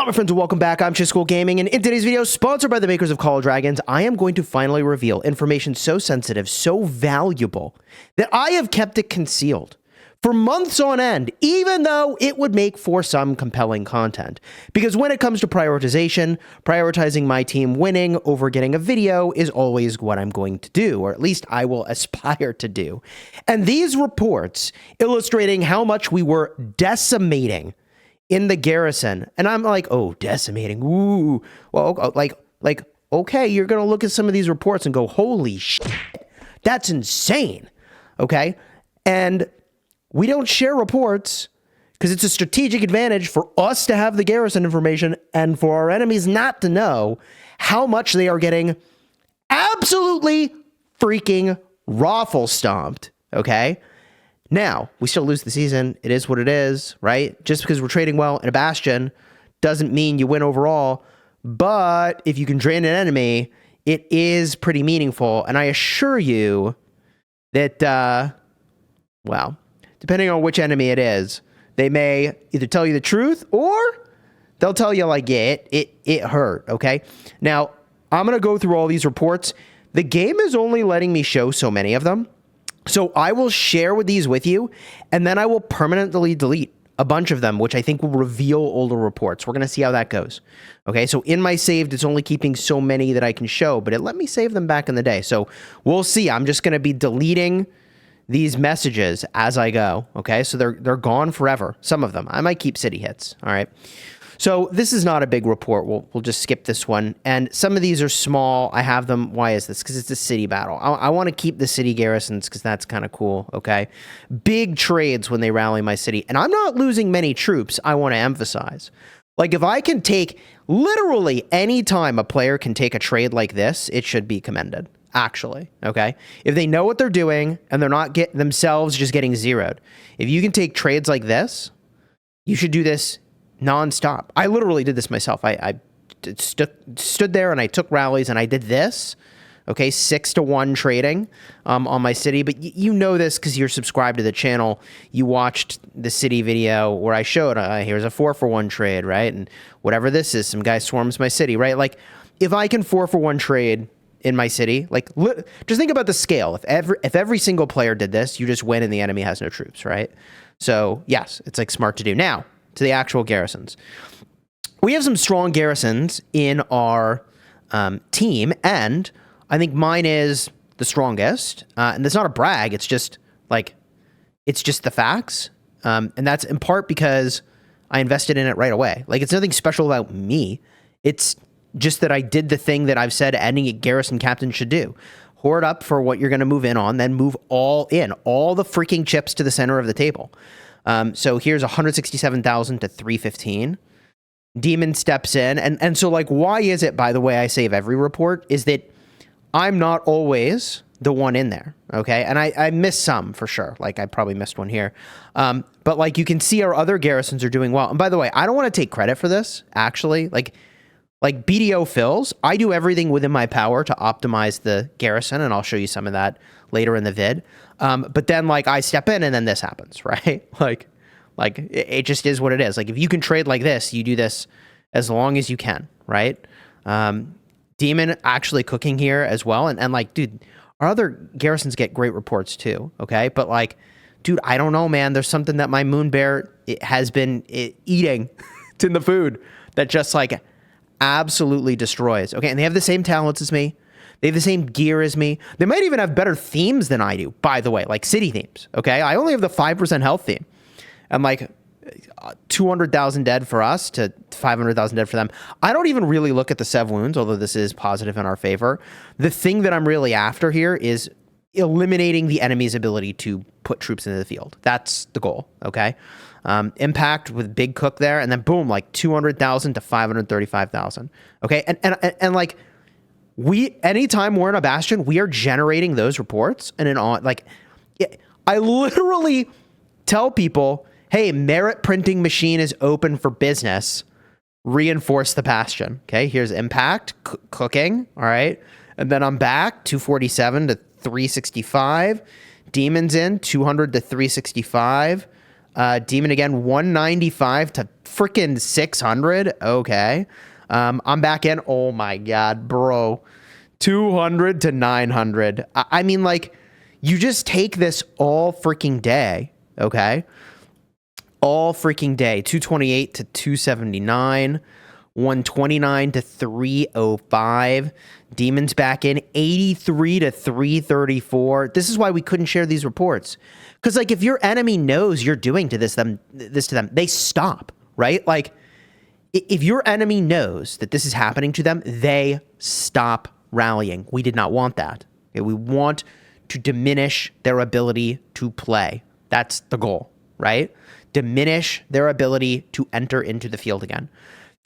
Hello, my friends, and welcome back. I'm Chisgule Gaming, and in today's video, sponsored by the makers of Call of Dragons, I am going to finally reveal information so sensitive, so valuable, that I have kept it concealed for months on end, even though it would make for some compelling content. Because when it comes to prioritization, prioritizing my team winning over getting a video is always what I'm going to do, or at least I will aspire to do. And these reports illustrating how much we were decimating in the Garrison, and I'm like, oh, decimating, ooh, well, like, okay, you're gonna look at some of these reports and go, holy shit, that's insane, okay? And we don't share reports because it's a strategic advantage for us to have the Garrison information and for our enemies not to know how much they are getting absolutely freaking raffle stomped, okay? Now, we still lose the season. It is what it is, right? Just because we're trading well in a Bastion doesn't mean you win overall. But if you can drain an enemy, it is pretty meaningful. And I assure you that, well, depending on which enemy it is, they may either tell you the truth or they'll tell you, like, yeah, it hurt, okay? Now, I'm going to go through all these reports. The game is only letting me show so many of them. So I will share these with you, and then I will permanently delete a bunch of them, which I think will reveal older reports. We're going to see how that goes. Okay, so in my saved, it's only keeping so many that I can show, but it let me save them back in the day. So we'll see. I'm just going to be deleting these messages as I go. Okay, so they're gone forever. Some of them. I might keep city hits. All right. So this is not a big report. We'll just skip this one. And some of these are small. I have them. Why is this? Because it's a city battle. I want to keep the city garrisons because that's kind of cool, okay? Big trades when they rally my city. And I'm not losing many troops, I want to emphasize. Like, if I can take literally any time a player can take a trade like this, it should be commended, actually, okay? If they know what they're doing and they're not themselves just getting zeroed. If you can take trades like this, you should do this nonstop. I literally did this myself. I stood there and I took rallies and I did this. Okay, 6-to-1 trading on my city. But you know this because you're subscribed to the channel. You watched the city video where I showed here's a 4-for-1 trade, right? And whatever this is, some guy swarms my city, right? Like, if I can 4-for-1 trade in my city, like, just think about the scale. If every single player did this, you just win and the enemy has no troops, right? So yes, it's like smart to do. Now, to the actual garrisons. We have some strong garrisons in our team, and I think mine is the strongest. And that's not a brag. It's just the facts. And that's in part because I invested in it right away. Like, it's nothing special about me. It's just that I did the thing that I've said any garrison captain should do. Hoard up for what you're going to move in on, then move all the freaking chips to the center of the table. So here's 167,000 to 315. Demon steps in. And so, like, why is it, by the way, I save every report, is that I'm not always the one in there, okay? And I missed some, for sure. Like, I probably missed one here. But, like, you can see our other garrisons are doing well. And by the way, I don't want to take credit for this, actually. Like BDO fills, I do everything within my power to optimize the garrison, and I'll show you some of that later in the vid. But then, like, I step in and then this happens, right? Like it just is what it is. Like, if you can trade like this, you do this as long as you can, right? Demon actually cooking here as well. And like, dude, our other garrisons get great reports too, okay? But like, dude, I don't know, man. There's something that my moon bear has been eating. It's in the food that just, like, absolutely destroys. Okay, and they have the same talents as me. They have the same gear as me. They might even have better themes than I do, by the way, like city themes, okay? I only have the 5% health theme. And, like, 200,000 dead for us to 500,000 dead for them. I don't even really look at the Sev wounds, although this is positive in our favor. The thing that I'm really after here is eliminating the enemy's ability to put troops into the field. That's the goal, okay? Impact with big cook there, and then boom, like 200,000 to 535,000, okay? And like, anytime we're in a Bastion, we are generating those reports, and I literally tell people, hey, merit printing machine is open for business. Reinforce the Bastion. Okay, here's impact, cooking, all right? And then I'm back, 247 to 365. Demons in, 200 to 365. Demon again, 195 to freaking 600. Okay. I'm back in. Oh my God, bro. 200 to 900. I mean, like, you just take this all freaking day. Okay. All freaking day. 228 to 279. 129 to 305. Demons back in. 83 to 334. This is why we couldn't share these reports. Because, like, if your enemy knows you're doing to this to them, they stop, right? Like, if your enemy knows that this is happening to them, they stop rallying. We did not want that. Okay? We want to diminish their ability to play. That's the goal, right? Diminish their ability to enter into the field again.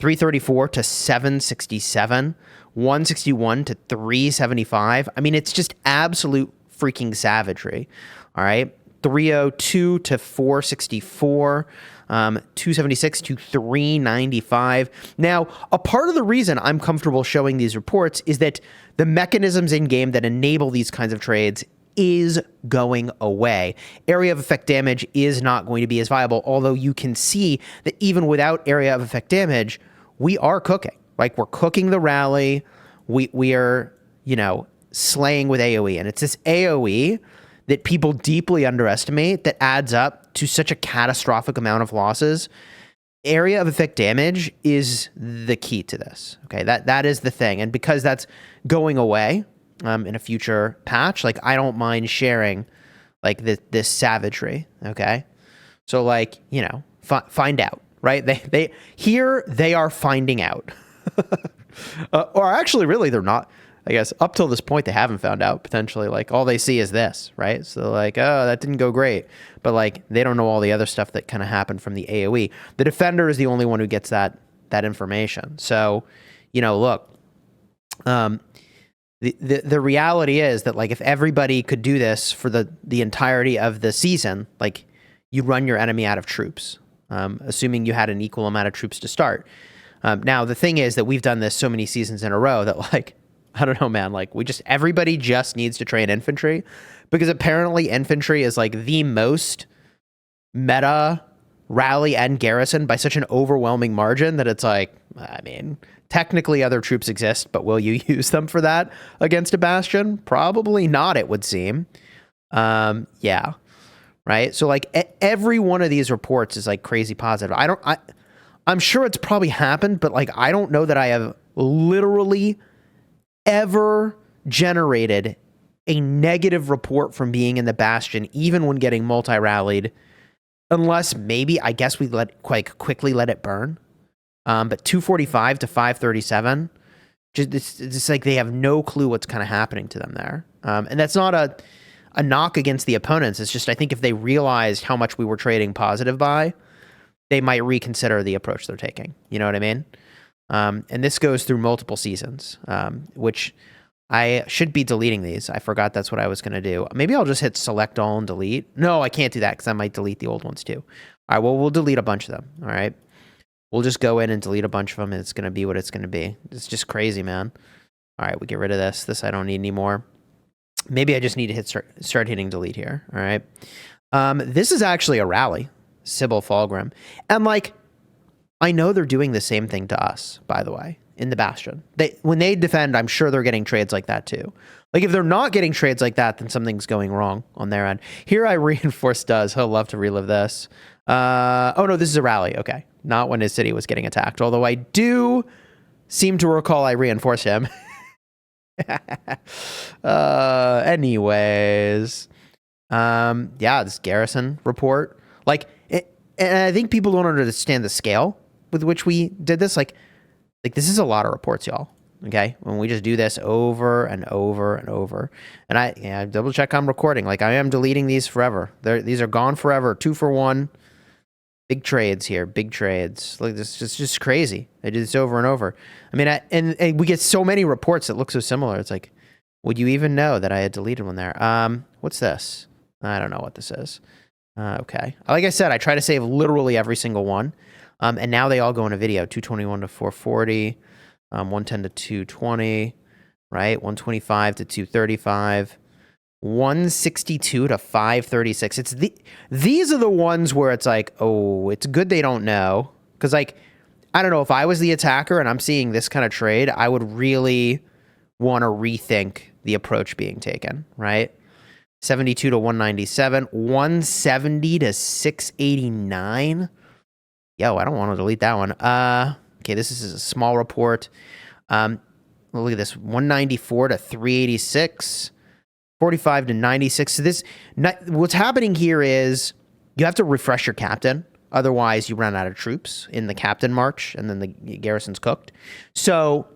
334 to 767, 161 to 375. I mean, it's just absolute freaking savagery. All right. 302 to 464, 276 to 395. Now, a part of the reason I'm comfortable showing these reports is that the mechanisms in game that enable these kinds of trades is going away. Area of effect damage is not going to be as viable, although you can see that even without area of effect damage, we are cooking. Like, we're cooking the rally. We are, you know, slaying with AoE. And it's this AoE that people deeply underestimate that adds up to such a catastrophic amount of losses. Area of effect damage is the key to this. Okay, that is the thing. And because that's going away in a future patch, like, I don't mind sharing like this savagery. Okay, so, like, you know, find out, right? They are finding out, or actually, really, they're not. I guess up till this point, they haven't found out, potentially. Like, all they see is this, right? So, like, oh, that didn't go great. But, like, they don't know all the other stuff that kind of happened from the AoE. The defender is the only one who gets that information. So, you know, look, the reality is that, like, if everybody could do this for the entirety of the season, like, you run your enemy out of troops, assuming you had an equal amount of troops to start. Now, the thing is that we've done this so many seasons in a row that, like, I don't know, man. Like, everybody just needs to train infantry, because apparently infantry is, like, the most meta rally and garrison by such an overwhelming margin that it's like, I mean, technically other troops exist, but will you use them for that against a Bastion? Probably not, it would seem. Yeah. Right. So, like, every one of these reports is, like, crazy positive. I'm sure it's probably happened, but, like, I don't know that I have literally ever generated a negative report from being in the Bastion, even when getting multi-rallied, unless maybe, I guess, we quite quickly let it burn. But 245 to 537, it's like they have no clue what's kind of happening to them there. And that's not a knock against the opponents. It's just, I think if they realized how much we were trading positive by, they might reconsider the approach they're taking. You know what I mean? And this goes through multiple seasons, which I should be deleting these. I forgot that's what I was going to do. Maybe I'll just hit select all and delete. No, I can't do that because I might delete the old ones too. All right, well, we'll delete a bunch of them. All right. We'll just go in and delete a bunch of them, and it's going to be what it's going to be. It's just crazy, man. All right, we get rid of this. This I don't need anymore. Maybe I just need to hit start hitting delete here. All right. This is actually a rally, Sybil Fulgrim. And, like, I know they're doing the same thing to us, by the way, in the Bastion. When they defend, I'm sure they're getting trades like that too. Like, if they're not getting trades like that, then something's going wrong on their end. Here I reinforce does. He'll love to relive this. Oh, no, this is a rally. Okay. Not when his city was getting attacked. Although I do seem to recall I reinforced him. Anyways. Yeah, this Garrison report. Like, and I think people don't understand the scale with which we did this. Like this is a lot of reports, y'all. Okay, when we just do this over and over and over, and I double check I'm recording. Like, I am deleting these forever. These are gone forever. 2 for 1. Big trades here. Big trades. Like, this is just crazy. I do this over and over. I mean, and we get so many reports that look so similar. It's like, would you even know that I had deleted one there? What's this? I don't know what this is. Okay. Like I said, I try to save literally every single one. And now they all go in a video. 221 to 440, 110 to 220, right? 125 to 235. 162 to 536. These are the ones where it's like, oh, it's good they don't know. Because, like, I don't know, if I was the attacker and I'm seeing this kind of trade, I would really want to rethink the approach being taken, right? 72 to 197, 170 to 689. Yo, I don't want to delete that one. Okay, this is a small report. Look at this, 194 to 386, 45 to 96. So what's happening here is you have to refresh your captain. Otherwise, you run out of troops in the captain march, and then the garrison's cooked. So,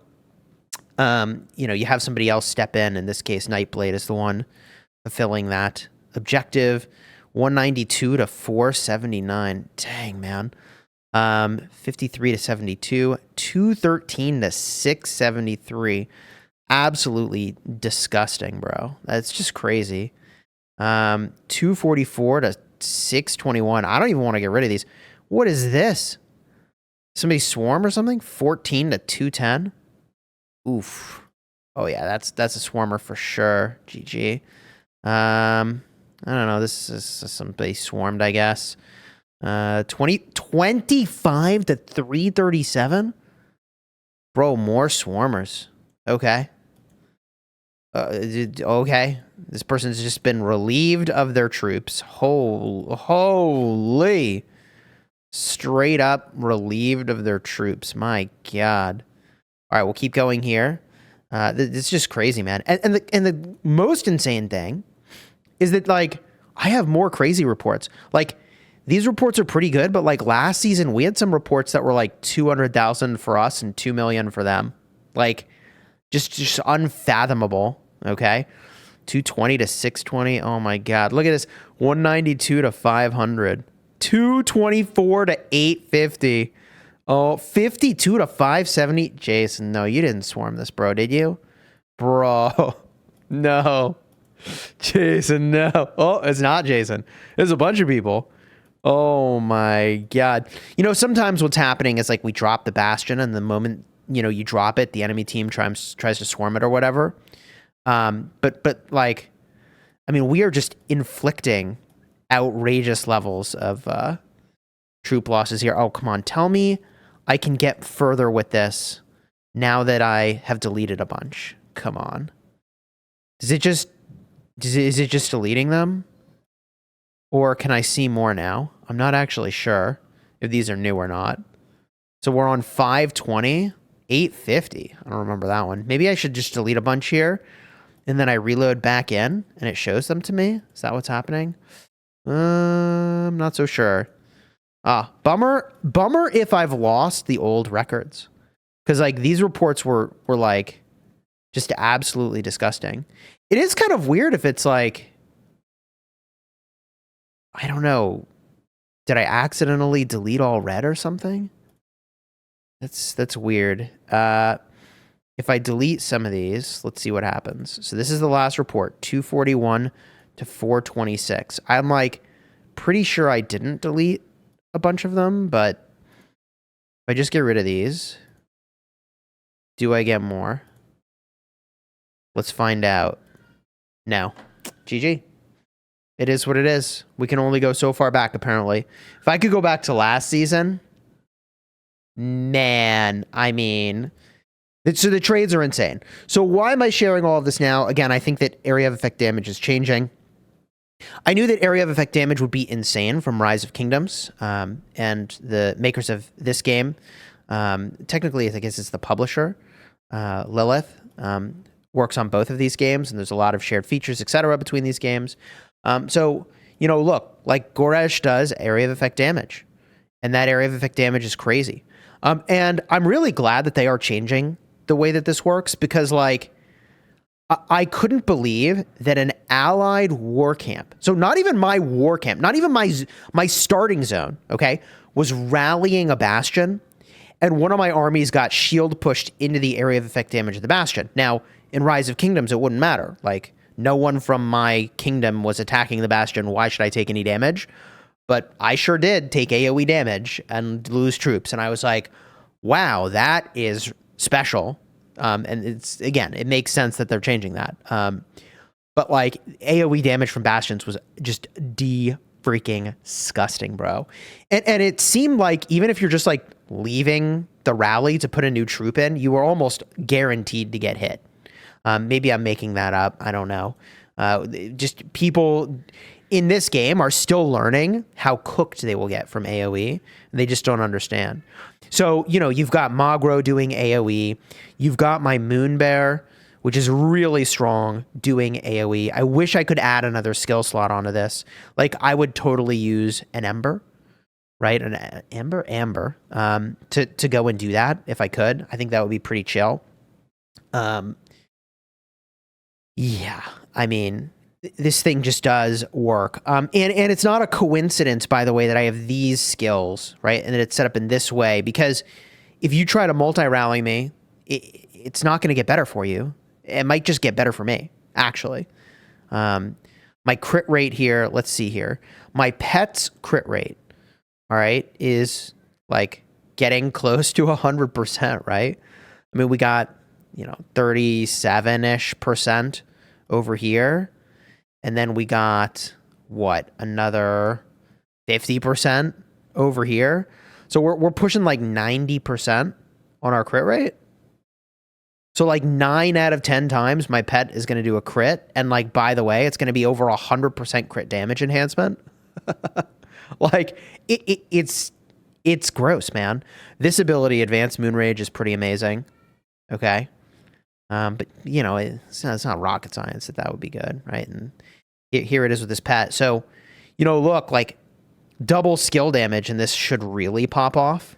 you have somebody else step in. In this case, Nightblade is the one fulfilling that objective. 192 to 479. Dang, man. 53 to 72. 213 to 673. Absolutely disgusting, bro. That's just crazy. 244 to 621. I don't even want to get rid of these. What is this? Somebody swarm or something? 14 to 210. Oof. Oh yeah, that's a swarmer for sure. GG. I don't know. This is somebody swarmed, I guess. 25 to 337. Bro, more swarmers. Okay. Okay. This person's just been relieved of their troops. Holy. Straight up relieved of their troops. My God. All right, we'll keep going here. It's just crazy, man. And the most insane thing is that, like, I have more crazy reports. Like, these reports are pretty good, but, like, last season we had some reports that were like 200,000 for us and 2 million for them. Like, just unfathomable. Okay. 220 to 620. Oh my God. Look at this. 192 to 500. 224 to 850. Oh, 52 to 570. Jason, no, you didn't swarm this, bro, did you? Bro, no. Jason, no. Oh, it's not Jason. There's a bunch of people. Oh my God. Sometimes what's happening is, like, we drop the Bastion, and the moment, you drop it, the enemy team tries to swarm it or whatever. But like, I mean, we are just inflicting outrageous levels of troop losses here. Oh, come on. Tell me I can get further with this now that I have deleted a bunch. Come on. Is it just deleting them? Or can I see more now? I'm not actually sure if these are new or not. So we're on 520, 850. I don't remember that one. Maybe I should just delete a bunch here, and then I reload back in, and it shows them to me. Is that what's happening? I'm not so sure. Bummer if I've lost the old records. Because, like, these reports were like, just absolutely disgusting. It is kind of weird if it's like, I don't know, did I accidentally delete all red or something? That's weird. If I delete some of these, let's see what happens. So this is the last report, 241 to 426. I'm, like, pretty sure I didn't delete a bunch of them, but if I just get rid of these, do I get more? Let's find out. No. GG. It is what it is. We can only go so far back, apparently. If I could go back to last season, man, I mean, so the trades are insane. So why am I sharing all of this now? Again, I think that area of effect damage is changing. I knew that area of effect damage would be insane from Rise of Kingdoms, and the makers of this game, technically I guess it's the publisher, Lilith, works on both of these games, and there's a lot of shared features, etc., between these games. So, look, like Goresh does area of effect damage, and that area of effect damage is crazy. And I'm really glad that they are changing the way that this works, because, like, I couldn't believe that an allied war camp, so not even my war camp, not even my starting zone, okay, was rallying a Bastion, and one of my armies got shield pushed into the area of effect damage of the Bastion. Now, in Rise of Kingdoms, it wouldn't matter. Like, no one from my kingdom was attacking the Bastion. Why should I take any damage? But I sure did take AoE damage and lose troops. And I was like, wow, that is special. And it's, again, it makes sense that they're changing that. But like AoE damage from Bastions was just freaking disgusting, bro. And it seemed like even if you're just like leaving the rally to put a new troop in, you were almost guaranteed to get hit. Maybe I'm making that up. I don't know. Just people in this game are still learning how cooked they will get from AoE. And they just don't understand. So, you know, you've got Magro doing AoE. You've got my Moon Bear, which is really strong, doing AoE. I wish I could add another skill slot onto this. Like, I would totally use an Ember, right? An Amber, to go and do that if I could. I think that would be pretty chill. Yeah, I mean, this thing just does work. And it's not a coincidence, by the way, that I have these skills, right? And that it's set up in this way, because if you try to multi-rally me, it's not going to get better for you. It might just get better for me, actually. My crit rate here, let's see here. My pet's crit rate, all right, is like getting close to 100%, right? I mean, we got, 37-ish% over here. And then we got, another 50% over here. So we're pushing like 90% on our crit rate. So like 9 out of 10 times my pet is going to do a crit. And like, by the way, it's going to be over 100% crit damage enhancement. Like it's gross, man. This ability, Advanced Moon Rage, is pretty amazing. Okay. But it's not rocket science that would be good. Right. And here it is with this pet. So, look, like double skill damage, and this should really pop off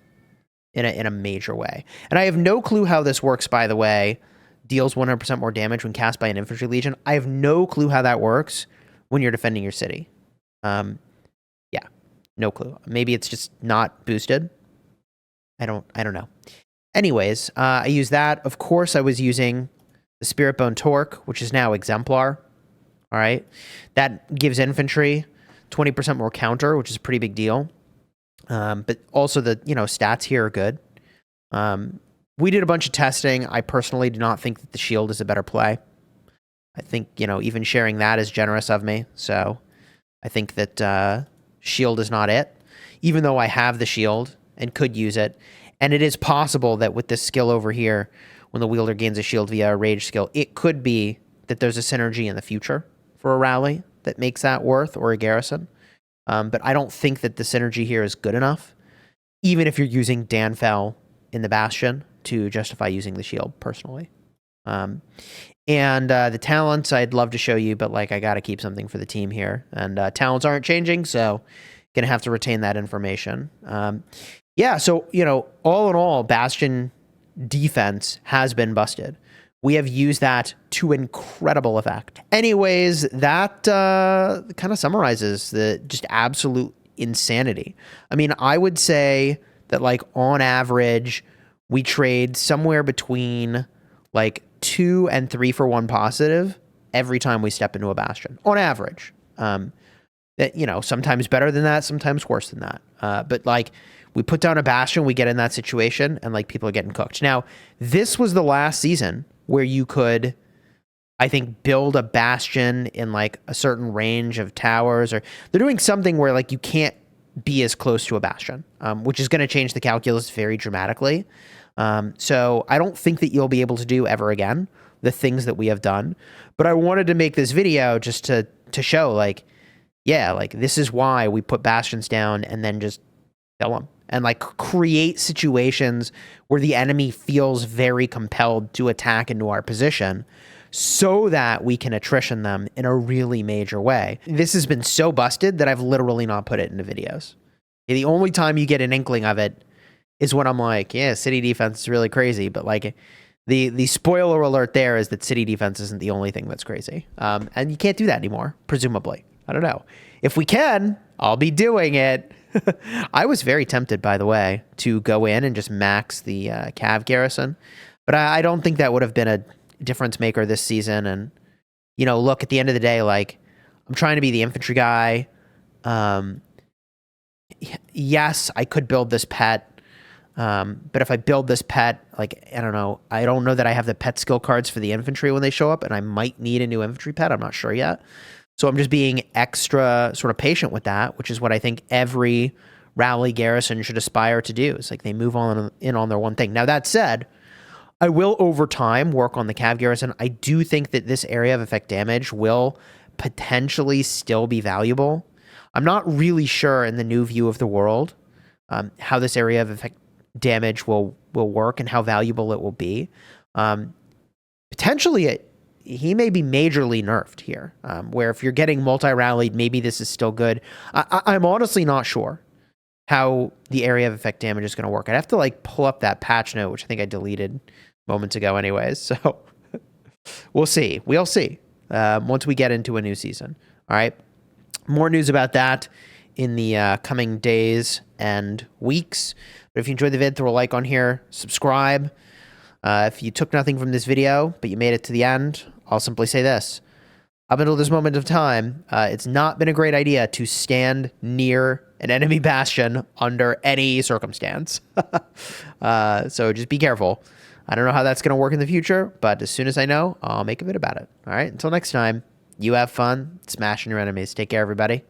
in a major way. And I have no clue how this works, by the way. Deals 100% more damage when cast by an infantry legion. I have no clue how that works when you're defending your city. Yeah, no clue. Maybe it's just not boosted. I don't know. Anyways, I use that. Of course, I was using the Spirit Bone Torque, which is now Exemplar. All right. That gives infantry 20% more counter, which is a pretty big deal. But also the, stats here are good. We did a bunch of testing. I personally do not think that the shield is a better play. I think, even sharing that is generous of me. So I think that shield is not it, even though I have the shield and could use it. And it is possible that with this skill over here, when the wielder gains a shield via a rage skill, it could be that there's a synergy in the future for a rally that makes that worth, or a garrison. But I don't think that the synergy here is good enough, even if you're using Danfell in the Bastion, to justify using the shield, personally. And the talents I'd love to show you, but like I got to keep something for the team here. And talents aren't changing, so going to have to retain that information. Yeah, so, all in all, Bastion defense has been busted. We have used that to incredible effect. Anyways, that kind of summarizes the just absolute insanity. I mean, I would say that, like, on average, we trade somewhere between, like, 2 and 3 for 1 positive every time we step into a Bastion, on average. That, sometimes better than that, sometimes worse than that. But, like, we put down a Bastion, we get in that situation, and, like, people are getting cooked. Now, this was the last season where you could, I think, build a Bastion in, like, a certain range of towers, or they're doing something where, like, you can't be as close to a Bastion, which is going to change the calculus very dramatically. So I don't think that you'll be able to do ever again the things that we have done. But I wanted to make this video just to show, like, yeah, like, this is why we put Bastions down and then just kill them. And, like, create situations where the enemy feels very compelled to attack into our position so that we can attrition them in a really major way. This has been so busted that I've literally not put it into videos. The only time you get an inkling of it is when I'm like, yeah, city defense is really crazy. But, like, the spoiler alert there is that city defense isn't the only thing that's crazy. And you can't do that anymore, presumably. I don't know. If we can, I'll be doing it. I was very tempted, by the way, to go in and just max the Cav Garrison. But I don't think that would have been a difference maker this season. And, look, at the end of the day, like, I'm trying to be the infantry guy. Yes, I could build this pet. But if I build this pet, like, I don't know that I have the pet skill cards for the infantry when they show up, and I might need a new infantry pet. I'm not sure yet. So I'm just being extra sort of patient with that, which is what I think every rally garrison should aspire to do. It's like they move on in on their one thing. Now, that said, I will over time work on the cav garrison. I do think that this area of effect damage will potentially still be valuable. I'm not really sure in the new view of the world how this area of effect damage will work and how valuable it will be. Potentially, he may be majorly nerfed here, where if you're getting multi-rallied, maybe this is still good. I'm honestly not sure how the area of effect damage is going to work. I'd have to like pull up that patch note, which I think I deleted moments ago anyways. So we'll see. We'll see once we get into a new season. All right. More news about that in the coming days and weeks. But if you enjoyed the vid, throw a like on here, subscribe. If you took nothing from this video, but you made it to the end, I'll simply say this. Up until this moment of time, it's not been a great idea to stand near an enemy bastion under any circumstance. So just be careful. I don't know how that's going to work in the future, but as soon as I know, I'll make a vid about it. All right, until next time, you have fun smashing your enemies. Take care, everybody.